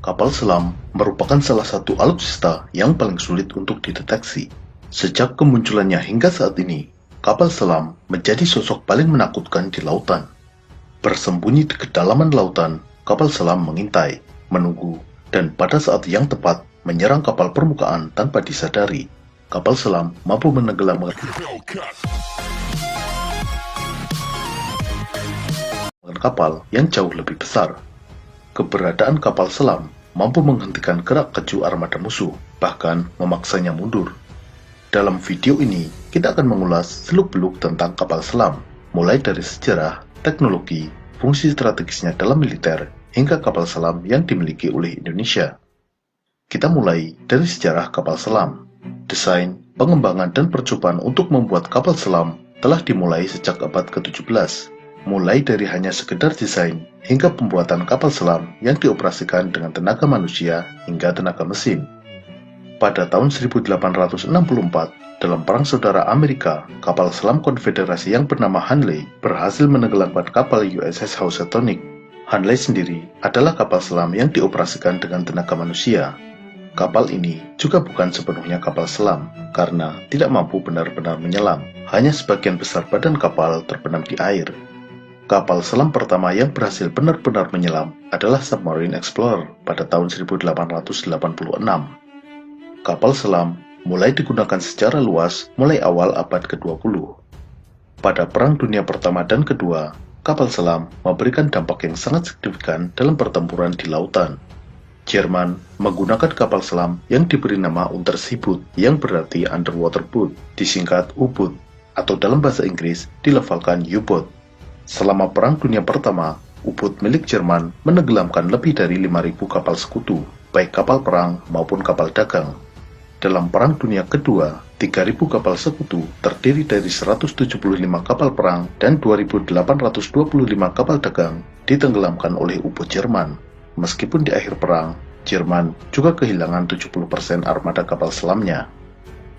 Kapal selam merupakan salah satu alutsista yang paling sulit untuk dideteksi. Sejak kemunculannya hingga saat ini, kapal selam menjadi sosok paling menakutkan di lautan. Bersembunyi di kedalaman lautan, kapal selam mengintai, menunggu, dan pada saat yang tepat menyerang kapal permukaan tanpa disadari. Kapal selam mampu menenggelamkan kapal yang jauh lebih besar. Keberadaan kapal selam mampu menghentikan gerak keju armada musuh, bahkan memaksanya mundur. Dalam video ini, kita akan mengulas seluk-beluk tentang kapal selam, mulai dari sejarah, teknologi, fungsi strategisnya dalam militer, hingga kapal selam yang dimiliki oleh Indonesia. Kita mulai dari sejarah kapal selam. Desain, pengembangan, dan percobaan untuk membuat kapal selam telah dimulai sejak abad ke-17. Mulai dari hanya sekedar desain hingga pembuatan kapal selam yang dioperasikan dengan tenaga manusia hingga tenaga mesin. Pada tahun 1864, dalam Perang Saudara Amerika, kapal selam konfederasi yang bernama Hanley berhasil menenggelamkan kapal USS Housatonic. Hanley sendiri adalah kapal selam yang dioperasikan dengan tenaga manusia. Kapal ini juga bukan sepenuhnya kapal selam, karena tidak mampu benar-benar menyelam. Hanya sebagian besar badan kapal terbenam di air. Kapal selam pertama yang berhasil benar-benar menyelam adalah Submarine Explorer pada tahun 1886. Kapal selam mulai digunakan secara luas mulai awal abad ke-20. Pada Perang Dunia Pertama dan Kedua, kapal selam memberikan dampak yang sangat signifikan dalam pertempuran di lautan. Jerman menggunakan kapal selam yang diberi nama Unterseeboot yang berarti underwater boat, disingkat U-boat, atau dalam bahasa Inggris dilafalkan U-boat. Selama Perang Dunia Pertama, U-boat milik Jerman menenggelamkan lebih dari 5.000 kapal sekutu, baik kapal perang maupun kapal dagang. Dalam Perang Dunia Kedua, 3.000 kapal sekutu terdiri dari 175 kapal perang dan 2.825 kapal dagang ditenggelamkan oleh U-boat Jerman. Meskipun di akhir perang, Jerman juga kehilangan 70% armada kapal selamnya.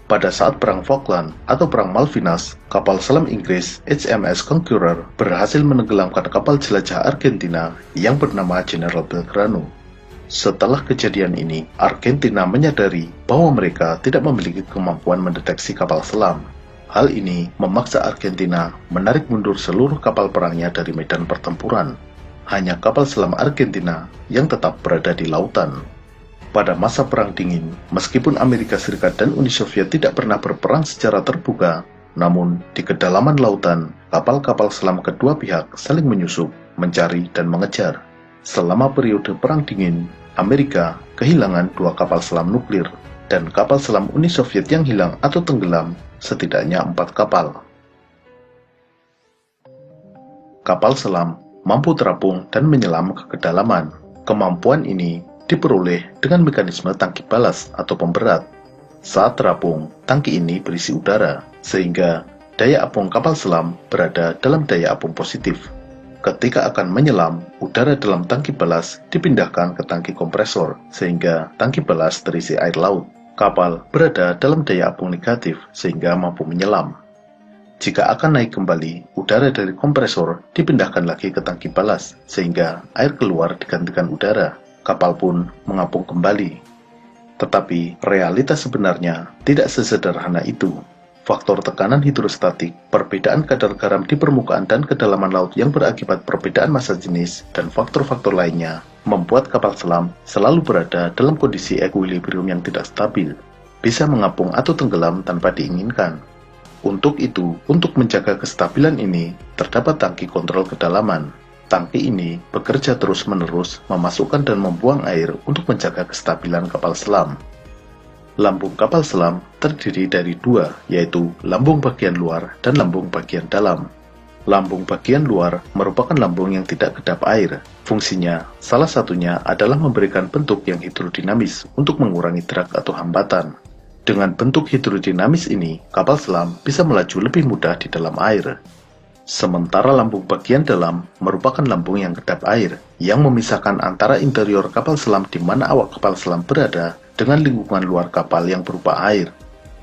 Pada saat Perang Falkland atau Perang Malvinas, kapal selam Inggris HMS Conqueror berhasil menenggelamkan kapal jelajah Argentina yang bernama General Belgrano. Setelah kejadian ini, Argentina menyadari bahwa mereka tidak memiliki kemampuan mendeteksi kapal selam. Hal ini memaksa Argentina menarik mundur seluruh kapal perangnya dari medan pertempuran. Hanya kapal selam Argentina yang tetap berada di lautan. Pada masa Perang Dingin, meskipun Amerika Serikat dan Uni Soviet tidak pernah berperang secara terbuka, namun di kedalaman lautan, kapal-kapal selam kedua pihak saling menyusup, mencari, dan mengejar. Selama periode Perang Dingin, Amerika kehilangan 2 kapal selam nuklir, dan kapal selam Uni Soviet yang hilang atau tenggelam setidaknya 4 kapal. Kapal selam mampu terapung dan menyelam ke kedalaman. Kemampuan ini diperoleh dengan mekanisme tangki balas atau pemberat. Saat terapung, tangki ini berisi udara, sehingga daya apung kapal selam berada dalam daya apung positif. Ketika akan menyelam, udara dalam tangki balas dipindahkan ke tangki kompresor, sehingga tangki balas terisi air laut. Kapal berada dalam daya apung negatif, sehingga mampu menyelam. Jika akan naik kembali, udara dari kompresor dipindahkan lagi ke tangki balas, sehingga air keluar digantikan udara. Kapal pun mengapung kembali. Tetapi realitas sebenarnya tidak sesederhana itu. Faktor tekanan hidrostatik, perbedaan kadar garam di permukaan dan kedalaman laut yang berakibat perbedaan massa jenis, dan faktor-faktor lainnya membuat kapal selam selalu berada dalam kondisi equilibrium yang tidak stabil, bisa mengapung atau tenggelam tanpa diinginkan. Untuk itu, untuk menjaga kestabilan ini, terdapat tangki kontrol kedalaman. Tangki ini bekerja terus-menerus memasukkan dan membuang air untuk menjaga kestabilan kapal selam. Lambung kapal selam terdiri dari 2, yaitu lambung bagian luar dan lambung bagian dalam. Lambung bagian luar merupakan lambung yang tidak kedap air. Fungsinya, salah satunya adalah memberikan bentuk yang hidrodinamis untuk mengurangi drag atau hambatan. Dengan bentuk hidrodinamis ini, kapal selam bisa melaju lebih mudah di dalam air. Sementara lambung bagian dalam merupakan lambung yang kedap air, yang memisahkan antara interior kapal selam di mana awak kapal selam berada dengan lingkungan luar kapal yang berupa air.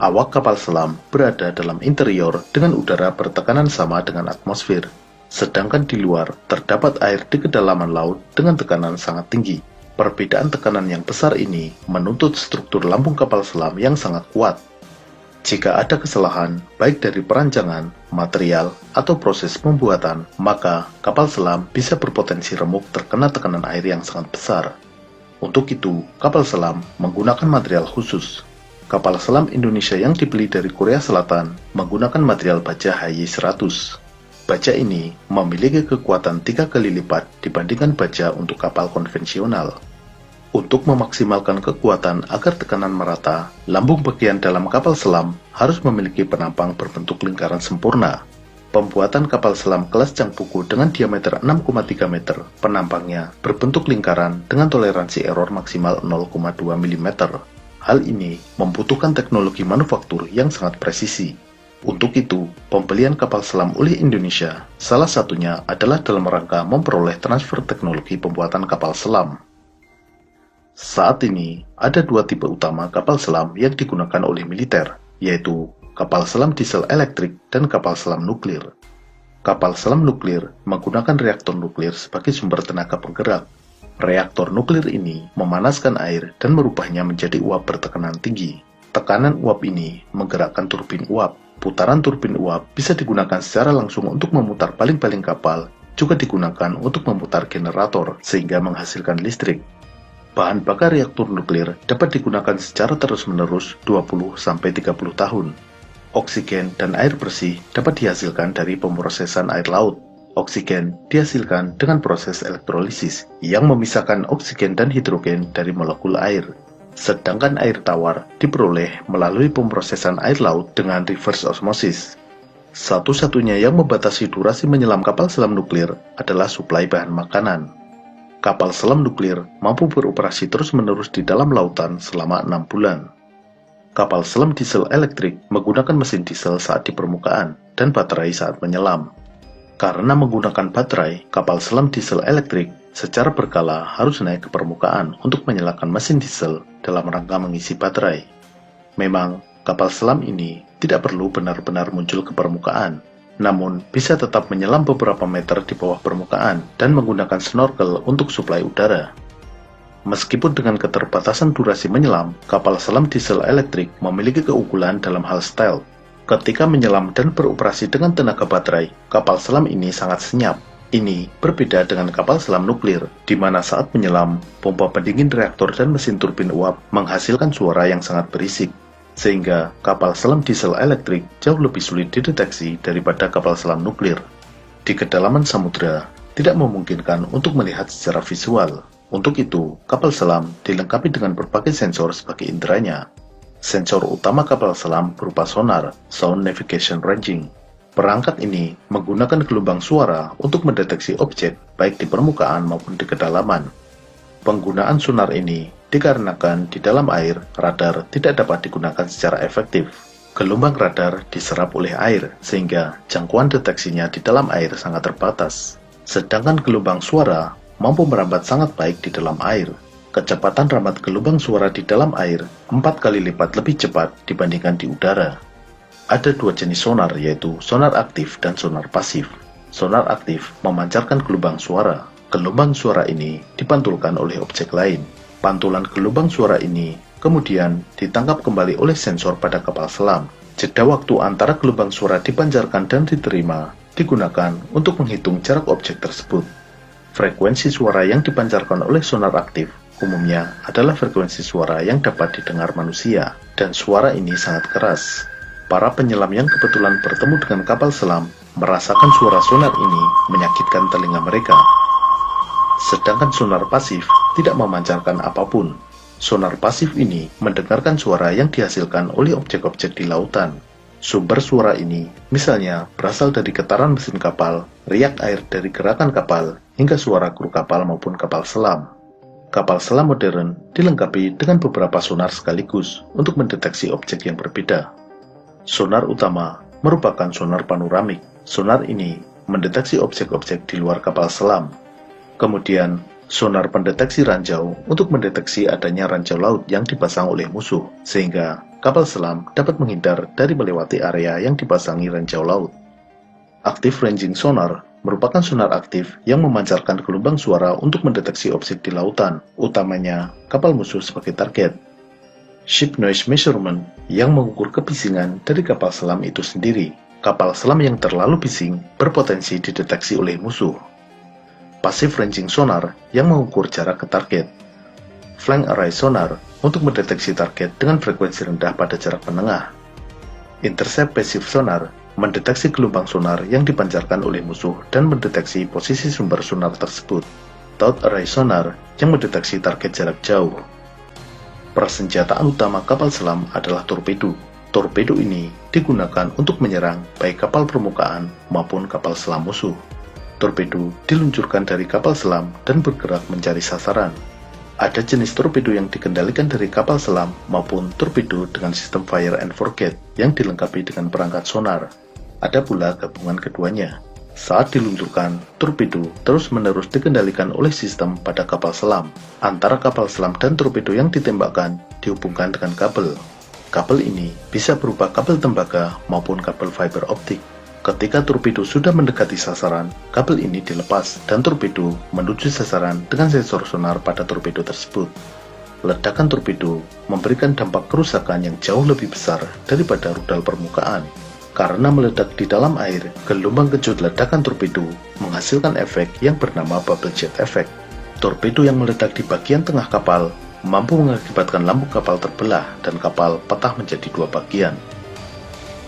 Awak kapal selam berada dalam interior dengan udara bertekanan sama dengan atmosfer, sedangkan di luar terdapat air di kedalaman laut dengan tekanan sangat tinggi. Perbedaan tekanan yang besar ini menuntut struktur lambung kapal selam yang sangat kuat. Jika ada kesalahan, baik dari perancangan, material, atau proses pembuatan, maka kapal selam bisa berpotensi remuk terkena tekanan air yang sangat besar. Untuk itu, kapal selam menggunakan material khusus. Kapal selam Indonesia yang dibeli dari Korea Selatan menggunakan material baja HY100. Baja ini memiliki kekuatan 3 kali lipat dibandingkan baja untuk kapal konvensional. Untuk memaksimalkan kekuatan agar tekanan merata, lambung bagian dalam kapal selam harus memiliki penampang berbentuk lingkaran sempurna. Pembuatan kapal selam kelas Cangpuku dengan diameter 6,3 meter, penampangnya berbentuk lingkaran dengan toleransi error maksimal 0,2 mm. Hal ini membutuhkan teknologi manufaktur yang sangat presisi. Untuk itu, pembelian kapal selam oleh Indonesia salah satunya adalah dalam rangka memperoleh transfer teknologi pembuatan kapal selam. Saat ini, ada dua tipe utama kapal selam yang digunakan oleh militer, yaitu kapal selam diesel elektrik dan kapal selam nuklir. Kapal selam nuklir menggunakan reaktor nuklir sebagai sumber tenaga penggerak. Reaktor nuklir ini memanaskan air dan merubahnya menjadi uap bertekanan tinggi. Tekanan uap ini menggerakkan turbin uap. Putaran turbin uap bisa digunakan secara langsung untuk memutar baling-baling kapal, juga digunakan untuk memutar generator sehingga menghasilkan listrik. Bahan bakar reaktor nuklir dapat digunakan secara terus-menerus 20-30 tahun. Oksigen dan air bersih dapat dihasilkan dari pemrosesan air laut. Oksigen dihasilkan dengan proses elektrolisis yang memisahkan oksigen dan hidrogen dari molekul air. Sedangkan air tawar diperoleh melalui pemrosesan air laut dengan reverse osmosis. Satu-satunya yang membatasi durasi menyelam kapal selam nuklir adalah suplai bahan makanan. Kapal selam nuklir mampu beroperasi terus-menerus di dalam lautan selama 6 bulan. Kapal selam diesel elektrik menggunakan mesin diesel saat di permukaan dan baterai saat menyelam. Karena menggunakan baterai, kapal selam diesel elektrik secara berkala harus naik ke permukaan untuk menyalakan mesin diesel dalam rangka mengisi baterai. Memang, kapal selam ini tidak perlu benar-benar muncul ke permukaan, namun bisa tetap menyelam beberapa meter di bawah permukaan dan menggunakan snorkel untuk suplai udara. Meskipun dengan keterbatasan durasi menyelam, kapal selam diesel elektrik memiliki keunggulan dalam hal stealth. Ketika menyelam dan beroperasi dengan tenaga baterai, kapal selam ini sangat senyap. Ini berbeda dengan kapal selam nuklir, di mana saat menyelam, pompa pendingin reaktor dan mesin turbin uap menghasilkan suara yang sangat berisik. Sehingga kapal selam diesel elektrik jauh lebih sulit dideteksi daripada kapal selam nuklir. Di kedalaman samudera, tidak memungkinkan untuk melihat secara visual. Untuk itu, kapal selam dilengkapi dengan berbagai sensor sebagai inderanya. Sensor utama kapal selam berupa sonar, Sound Navigation Ranging. Perangkat ini menggunakan gelombang suara untuk mendeteksi objek baik di permukaan maupun di kedalaman. Penggunaan sonar ini dikarenakan di dalam air, radar tidak dapat digunakan secara efektif. Gelombang radar diserap oleh air, sehingga jangkauan deteksinya di dalam air sangat terbatas. Sedangkan gelombang suara mampu merambat sangat baik di dalam air. Kecepatan rambat gelombang suara di dalam air 4 kali lipat lebih cepat dibandingkan di udara. Ada dua jenis sonar, yaitu sonar aktif dan sonar pasif. Sonar aktif memancarkan gelombang suara. Gelombang suara ini dipantulkan oleh objek lain. Pantulan gelombang suara ini kemudian ditangkap kembali oleh sensor pada kapal selam. Jeda waktu antara gelombang suara dipancarkan dan diterima digunakan untuk menghitung jarak objek tersebut. Frekuensi suara yang dipancarkan oleh sonar aktif umumnya adalah frekuensi suara yang dapat didengar manusia, dan suara ini sangat keras. Para penyelam yang kebetulan bertemu dengan kapal selam merasakan suara sonar ini menyakitkan telinga mereka. Sedangkan sonar pasif tidak memancarkan apapun. Sonar pasif ini mendengarkan suara yang dihasilkan oleh objek-objek di lautan. Sumber suara ini misalnya berasal dari getaran mesin kapal, riak air dari gerakan kapal, hingga suara kru kapal maupun kapal selam. Kapal selam modern dilengkapi dengan beberapa sonar sekaligus untuk mendeteksi objek yang berbeda. Sonar utama merupakan sonar panoramik. Sonar ini mendeteksi objek-objek di luar kapal selam. Kemudian, sonar pendeteksi ranjau untuk mendeteksi adanya ranjau laut yang dipasang oleh musuh, sehingga kapal selam dapat menghindar dari melewati area yang dipasangi ranjau laut. Active Ranging Sonar merupakan sonar aktif yang memancarkan gelombang suara untuk mendeteksi objek di lautan, utamanya kapal musuh sebagai target. Ship Noise Measurement yang mengukur kebisingan dari kapal selam itu sendiri. Kapal selam yang terlalu bising berpotensi dideteksi oleh musuh. Passive Ranging Sonar yang mengukur jarak ke target. Flank Array Sonar untuk mendeteksi target dengan frekuensi rendah pada jarak menengah. Intercept Passive Sonar mendeteksi gelombang sonar yang dipancarkan oleh musuh dan mendeteksi posisi sumber sonar tersebut. Thought Array Sonar yang mendeteksi target jarak jauh. Persenjataan utama kapal selam adalah torpedo. Torpedo ini digunakan untuk menyerang baik kapal permukaan maupun kapal selam musuh. Torpedo diluncurkan dari kapal selam dan bergerak mencari sasaran. Ada jenis torpedo yang dikendalikan dari kapal selam maupun torpedo dengan sistem fire and forget yang dilengkapi dengan perangkat sonar. Ada pula gabungan keduanya. Saat diluncurkan, torpedo terus-menerus dikendalikan oleh sistem pada kapal selam. Antara kapal selam dan torpedo yang ditembakkan dihubungkan dengan kabel. Kabel ini bisa berupa kabel tembaga maupun kabel fiber optik. Ketika torpedo sudah mendekati sasaran, kabel ini dilepas dan torpedo menuju sasaran dengan sensor sonar pada torpedo tersebut. Ledakan torpedo memberikan dampak kerusakan yang jauh lebih besar daripada rudal permukaan. Karena meledak di dalam air, gelombang kejut ledakan torpedo menghasilkan efek yang bernama bubble jet effect. Torpedo yang meledak di bagian tengah kapal mampu mengakibatkan lambung kapal terbelah dan kapal patah menjadi dua bagian.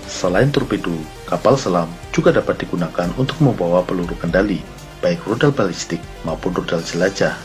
Selain torpedo, kapal selam juga dapat digunakan untuk membawa peluru kendali, baik rudal balistik maupun rudal jelajah.